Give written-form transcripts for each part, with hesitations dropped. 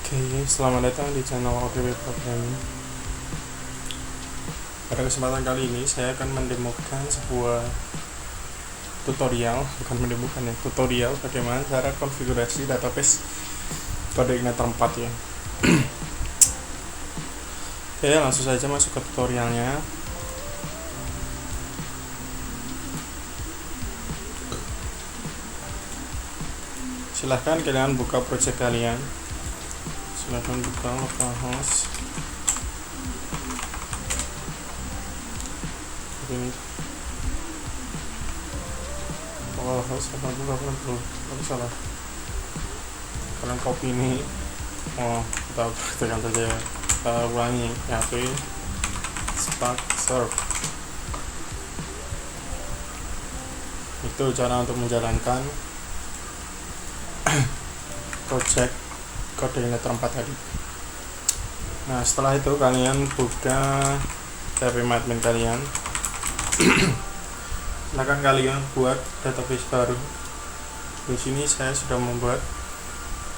Oke, selamat datang di channel OTW Programming. Pada kesempatan kali ini saya akan mendemokan sebuah tutorial, bukan mendemokan ya, tutorial bagaimana cara konfigurasi database Coordinator 4 ya. Oke, langsung saja masuk ke tutorialnya. Silahkan kalian buka project kalian. Silahkan buka localhost ini localhost 8080 salah, kalian copy ini, kita tekan saja, kita ulangi php spark serve. Itu cara untuk menjalankan project Coordinator 4 tadi. Nah, setelah itu kalian buka PHP admin kalian. Silakan kalian buat database baru. Di sini saya sudah membuat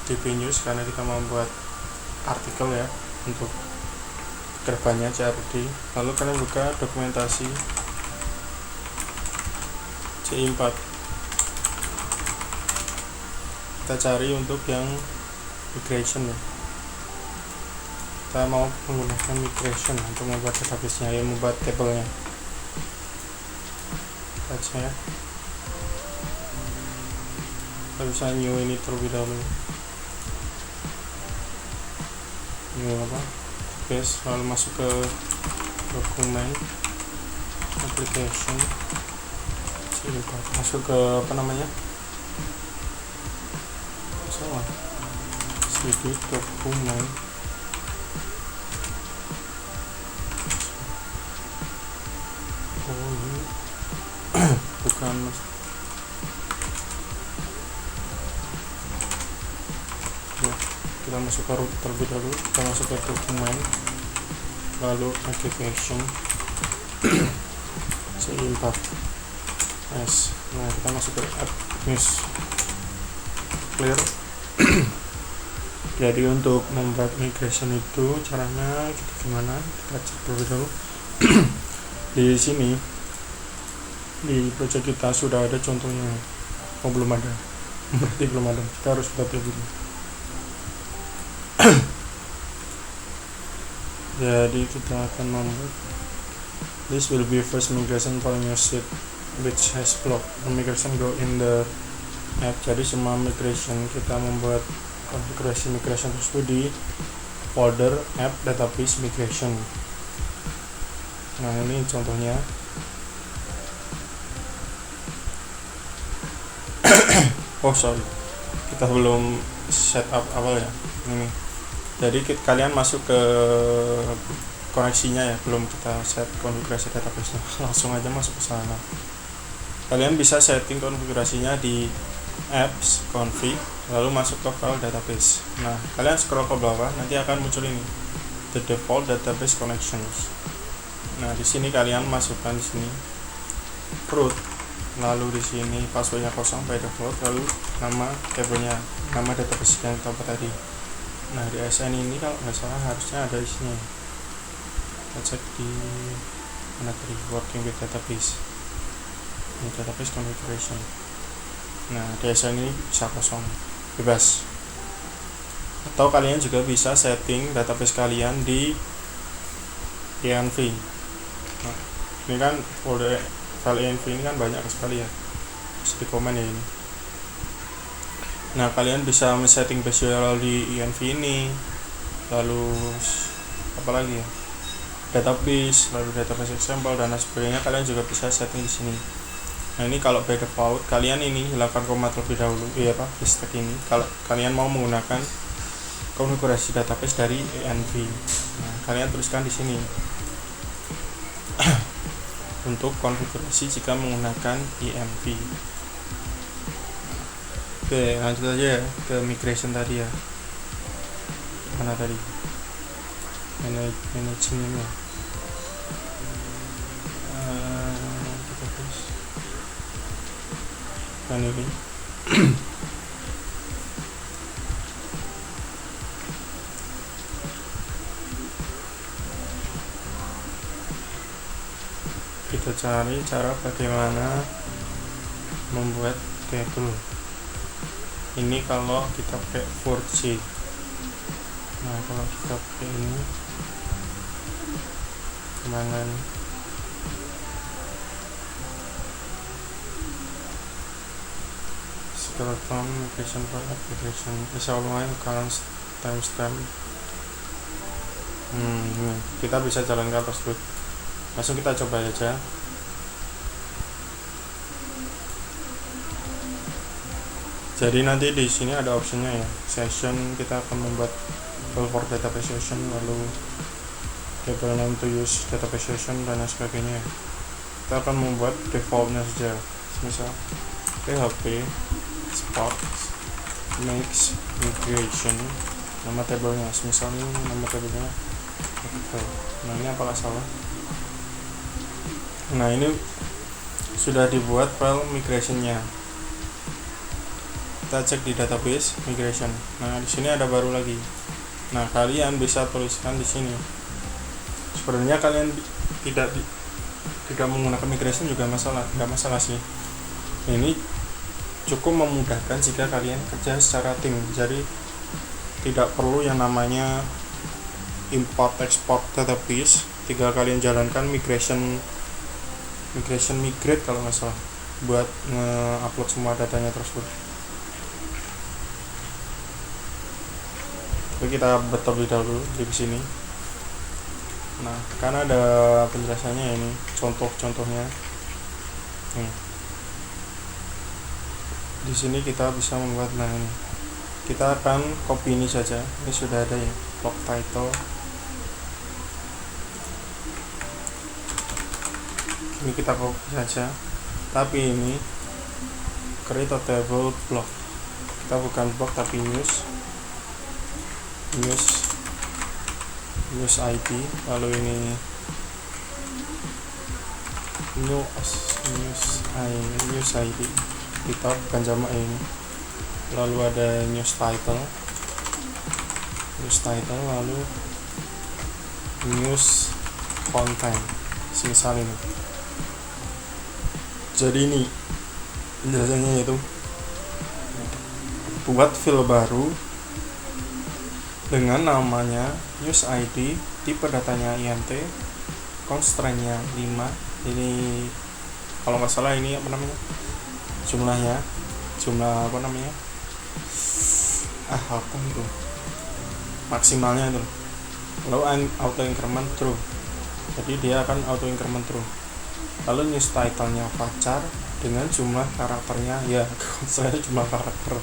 DB News karena kita membuat artikel ya untuk kedepannya CRD. Lalu kalian buka dokumentasi C4. Kita cari untuk yang migration ya. Kita mau menggunakan migration untuk membuat database-nya, ya, membuat tabelnya. Baca ya. Kita bisa new ini terlebih dahulu. New apa? Base, lalu masuk ke dokumen application. Masuk ke apa namanya? Salah. Jadi dokumen bukan ya, kita masuk ke root terlebih dahulu. Kita masuk ke dokumen lalu application C4 yes. Nah, kita masuk ke app news clear. Jadi untuk membuat migration itu caranya kita gimana? Kita cek dulu dulu. Di sini di project kita sudah ada contohnya. Oh, belum ada. Berarti belum ada. Kita harus buat dulu. Jadi kita akan membuat this will be first migration for your sheet which has block. Migration go in the app. Jadi semua migration kita membuat konfigurasi migration tersebut di folder app database migration. Nah, ini contohnya. Oh sorry, kita belum setup awal ya. Ini jadi kalian masuk ke koneksinya ya, belum kita set konfigurasi database nya. Langsung aja masuk ke sana. Kalian bisa setting konfigurasinya di apps config, lalu masuk ke file database. Nah, kalian scroll ke bawah, nanti akan muncul ini, the default database connections. Nah, di sini kalian masukkan di sini root, lalu di sini passwordnya kosong by default, lalu nama tabelnya, nama database yang kita tadi. Nah, di SN ini kalau nggak salah harusnya ada isinya. Kita cek di mana tadi, working with database, ini database configuration. Nah, DSN ini bisa kosong, bebas. Atau kalian juga bisa setting database kalian di env. Nah, ini kan folder file env ini kan banyak sekali ya, bisa di komen ya ini. Nah, kalian bisa men-setting base URL di env ini, lalu apalagi ya, database, lalu database example dan sebagainya. Kalian juga bisa setting di sini. Nah, ini kalau by default kalian ini hilangkan koma terlebih dahulu, ya Pak, di stack ini. Kalau kalian mau menggunakan konfigurasi database dari env, nah, kalian tuliskan di sini untuk konfigurasi jika menggunakan env. Oke, lanjut aja ya ke migration tadi ya. Mana tadi? Manajemennya. Dan ini kita cari cara bagaimana membuat table. Ini kalau kita pakai 4J. Nah, kalau kita pakai ini kemana nih? Skeleton migration for application is online current timestamp. Kita bisa jalankan tersebut. Langsung kita coba aja. Jadi nanti di sini ada optionnya ya, session, kita akan membuat table for database session, lalu table name to use database session dan lain sebagainya. Kita akan membuat defaultnya saja, misal php sparks makes migration, nama tablenya, misalnya nama tablenya. Nah, ini apakah salah? Nah, ini sudah dibuat file migrationnya. Kita cek di database migration. Nah, di sini ada baru lagi. Nah, kalian bisa tuliskan di sini. Sebenarnya kalian tidak menggunakan migration juga nggak masalah sih. Ini cukup memudahkan jika kalian kerja secara tim. Jadi tidak perlu yang namanya import export database. Tinggal kalian jalankan migrate kalau nggak salah, buat nge-upload semua datanya tersebut. Oke, kita terlebih dahulu di sini. Nah, karena ada penjelasannya ini, contoh-contohnya. Di sini kita bisa membuat, nah ini. Kita akan copy ini saja. Ini sudah ada ya, block title. Ini kita copy saja. Tapi ini create a table block. Kita bukan block tapi news ID, lalu ini news ID kita bukan jamak ini, lalu ada news title, lalu news content, semisal ini. Jadi ini penjelasannya, yaitu buat field baru dengan namanya news ID, tipe datanya int, constraint-nya 5. Ini kalau nggak salah ini jumlah itu maksimalnya itu. Lalu auto increment true, jadi dia akan auto increment true. Lalu news title-nya varchar dengan jumlah karakternya, ya saya jumlah karakter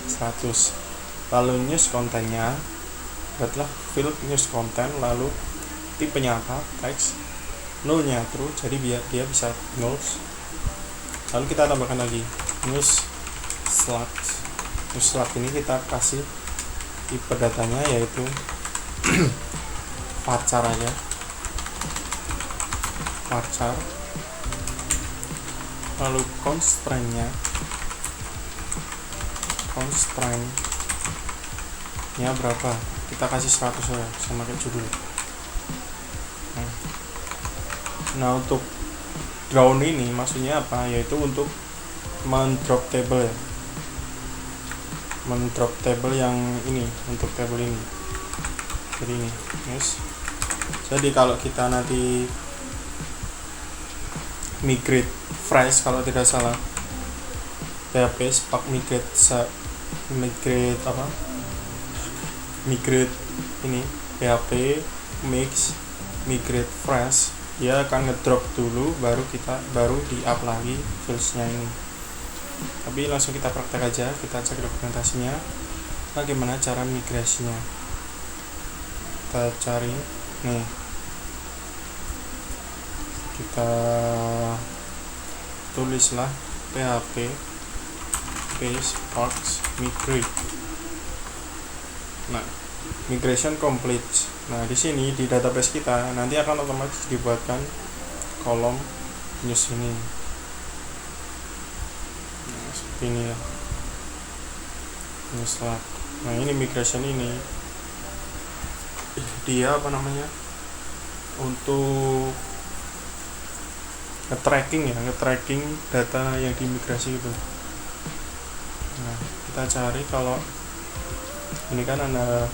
100. Lalu news content-nya buatlah field news content, lalu tipenya apa, teks, nullnya true, jadi biar dia bisa nulls. Lalu kita tambahkan lagi news slug ini kita kasih tipe datanya yaitu varchar aja, lalu constraint-nya berapa, kita kasih 100 ya, sama kayak judul. Nah, untuk drone ini maksudnya apa, yaitu untuk mendrop table ya, yang ini, untuk table ini. Jadi ini yes. Jadi kalau kita nanti migrate fresh, kalau tidak salah PHP spark migrate ini PHP migrate fresh, dia akan ngedrop dulu, baru di up lagi fields-nya ini. Tapi langsung kita praktek aja, kita cek dokumentasinya bagaimana cara migrasinya. Kita cari nih, kita tulislah PHP sparks migrate. Nah, migration complete. Nah, di sini di database kita nanti akan otomatis dibuatkan kolom news ini. Nah, seperti ini ya. News lab. Nah, ini migration ini dia untuk nge-tracking data yang diimigrasi itu. Nah, kita cari kalau ini kan ada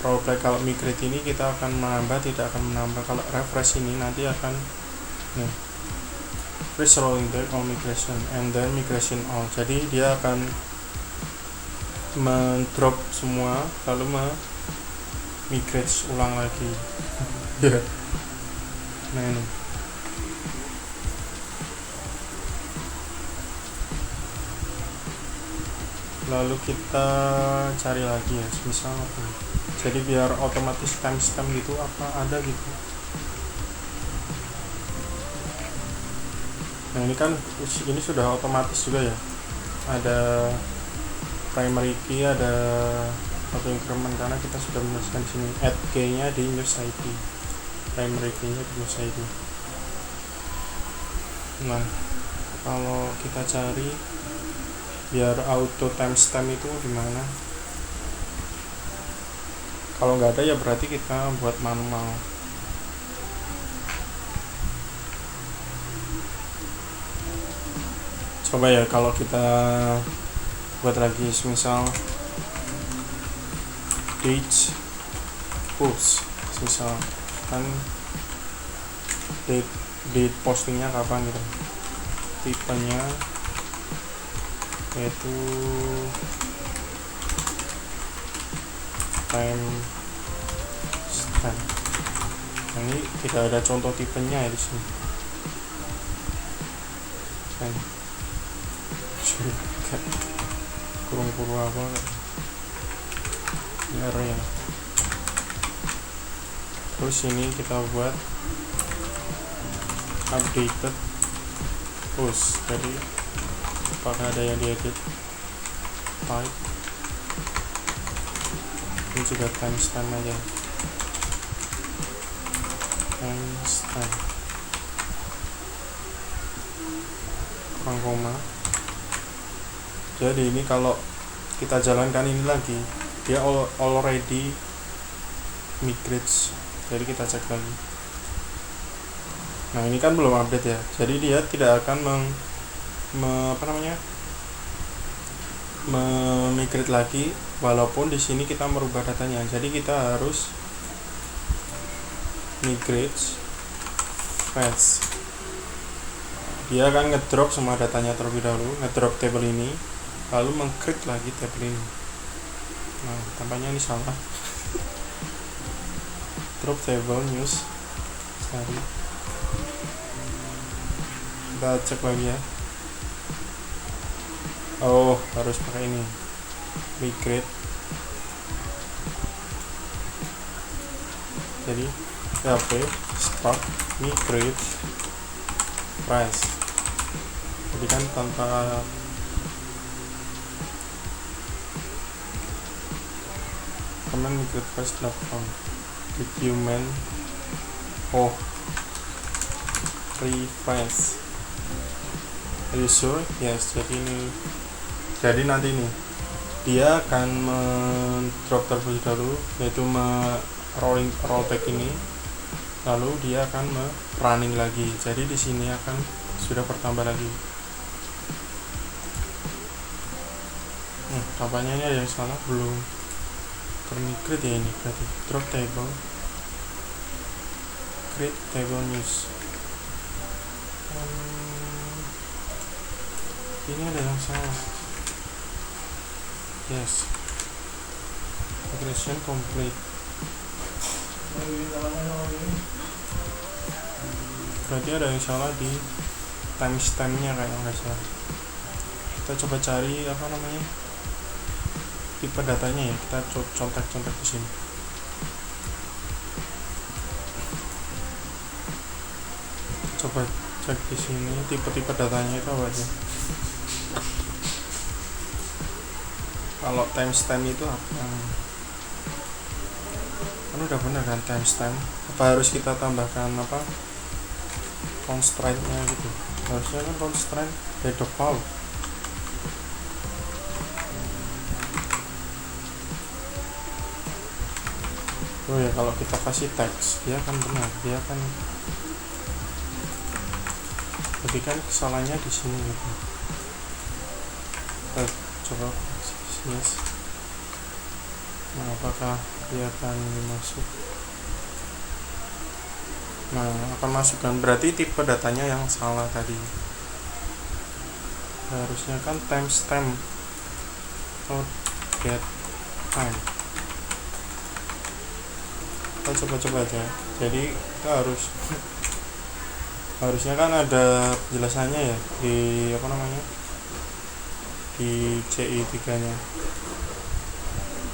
rollback. Kalau migrate ini kita akan menambah, tidak akan menambah. Kalau refresh ini nanti akan nih freeze rolling back on migration and then migration all. Jadi dia akan mendrop semua lalu migrate ulang lagi. Nah ini lalu kita cari lagi ya, misal apa, jadi biar otomatis timestamp gitu apa ada gitu. Nah ini kan ini sudah otomatis juga ya, ada primary key, ada auto increment karena kita sudah menuliskan di sini add key nya di news ID, primary key nya di news ID. Nah kalau kita cari biar auto timestamp itu dimana, kalau nggak ada ya berarti kita buat manual. Coba ya kalau kita buat lagi misal date post, misal kan date postingnya kapan gitu, tipenya yaitu time stamp. Nah, ini tidak ada contoh tipenya ya di sini. Kan kurung apa ya. Terus ini kita buat updated post. Jadi apakah ada yang diedit, type ini juga timestamp aja, timestamp kurang koma. Jadi ini kalau kita jalankan ini lagi, dia already migrates. Jadi kita cek lagi. Nah ini kan belum update ya, jadi dia tidak akan migrate lagi walaupun di sini kita merubah datanya. Jadi kita harus migrate fetch. Dia akan ngedrop semua datanya terlebih dahulu, ngedrop table ini, lalu meng-create lagi table ini. Nah tampaknya ini salah. Drop table news, cari, kita cek lagi ya. Oh harus pakai ini, migrate. Jadi php start migrate price. Jadi kan tanpa command migrate price platform document refresh. Are you sure? Yes. Jadi nanti nih dia akan drop terlebih dahulu, yaitu rollback ini, lalu dia akan running lagi. Jadi di sini akan sudah bertambah lagi. Tampaknya ini ada yang salah, belum termigrate ya ini. Berarti drop table, create table news. Ini ada yang salah. Yes, migration complete. Berarti ada yang salah di timestampnya kayak nggak salah. Kita coba cari apa namanya tipe datanya ya. Kita contek di sini. Coba cek di sini tipe datanya itu apa aja. Kalau timestamp itu apa? Kan udah bener kan timestamp. Apa harus kita tambahkan apa? Constraint-nya gitu. Harusnya kan constraint by default. Oh ya kalau kita kasih teks dia kan benar, dia kan Jadi kan kesalahannya di sini gitu. Kita coba yes. Nah, apakah kelihatan masuk? Nah, akan masuk kan, berarti tipe datanya yang salah tadi. Harusnya kan timestamp get time. Kita coba aja. Jadi kita harusnya kan ada penjelasannya ya di di CI3 nya.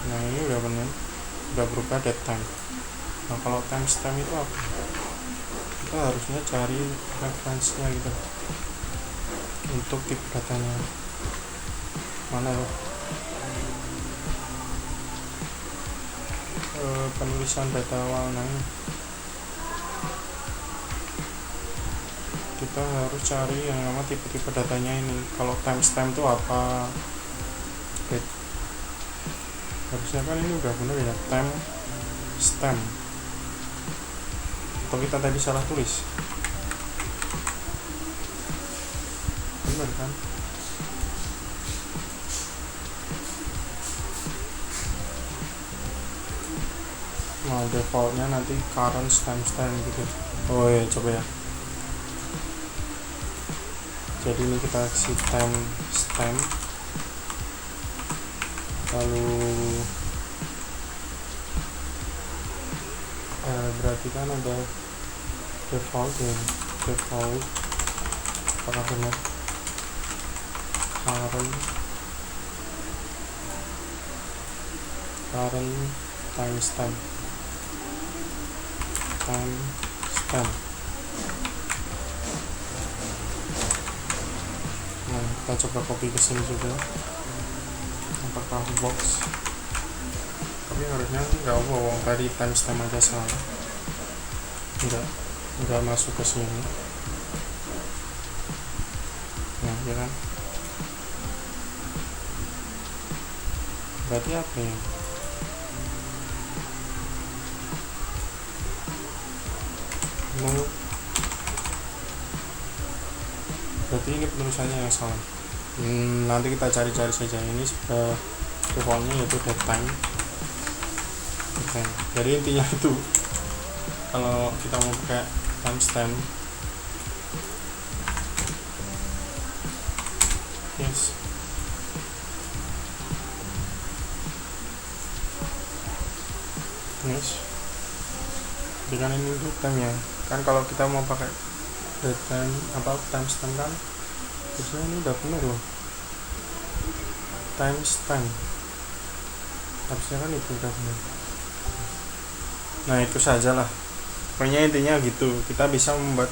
Nah, ini udah benar, udah berubah date time. Nah, kalau timestamp itu apa? Kita harusnya cari referensinya gitu untuk tipe datanya. Mana ya? Penulisan data awal. Nah, ini kita harus cari yang nama tipe-tipe datanya ini. Kalau timestamp itu apa? Harusnya kan ini udah bener ya, timestamp. Atau kita tadi salah tulis? Bener kan? Nah, defaultnya nanti current timestamp gitu. Oh ya, coba ya. Jadi ini kita kasih timestamp, lalu berarti kan ada default ya, default apakah benar current timestamp. Nah, kita coba copy ke sini juga. Apakah box? Tapi harusnya nggak bohong, tadi timestamp aja salah. Nggak masuk ke sini. Nah, ya kan? Berarti apa ya? Berarti ini penulisannya yang salah. Nanti kita cari-cari saja. Ini defaultnya yaitu date time. Jadi intinya itu, kalau kita mau pakai timestamp, yes, jadi kan ini date time ya kan. Kalau kita mau pakai date time timestamp kan harusnya ini udah benar loh, timestamp harusnya kan itu udah benar. Nah, itu sajalah pokoknya, intinya gitu. Kita bisa membuat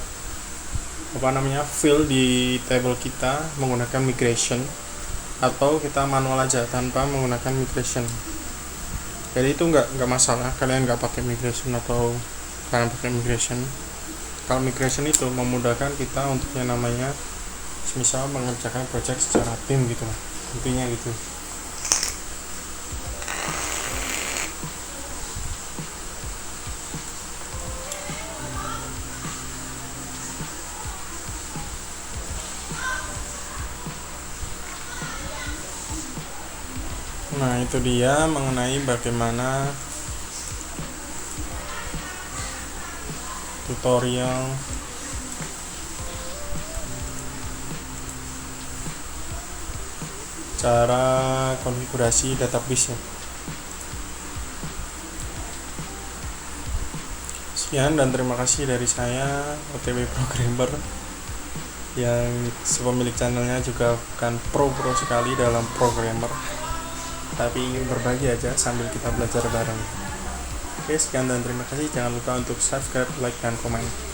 fill di table kita menggunakan migration, atau kita manual aja tanpa menggunakan migration. Jadi itu nggak masalah kalian nggak pakai migration atau kalian pakai migration. Kalau migration itu memudahkan kita untuk yang namanya misal mengerjakan project secara tim gitu lah, intinya gitu. Nah, itu dia mengenai bagaimana tutorial cara konfigurasi database ya. Sekian dan terima kasih dari saya, OTW Programmer, yang sepemilik channelnya juga bukan pro sekali dalam programmer, tapi ingin berbagi aja sambil kita belajar bareng. Oke, sekian dan terima kasih. Jangan lupa untuk subscribe, like, dan komen.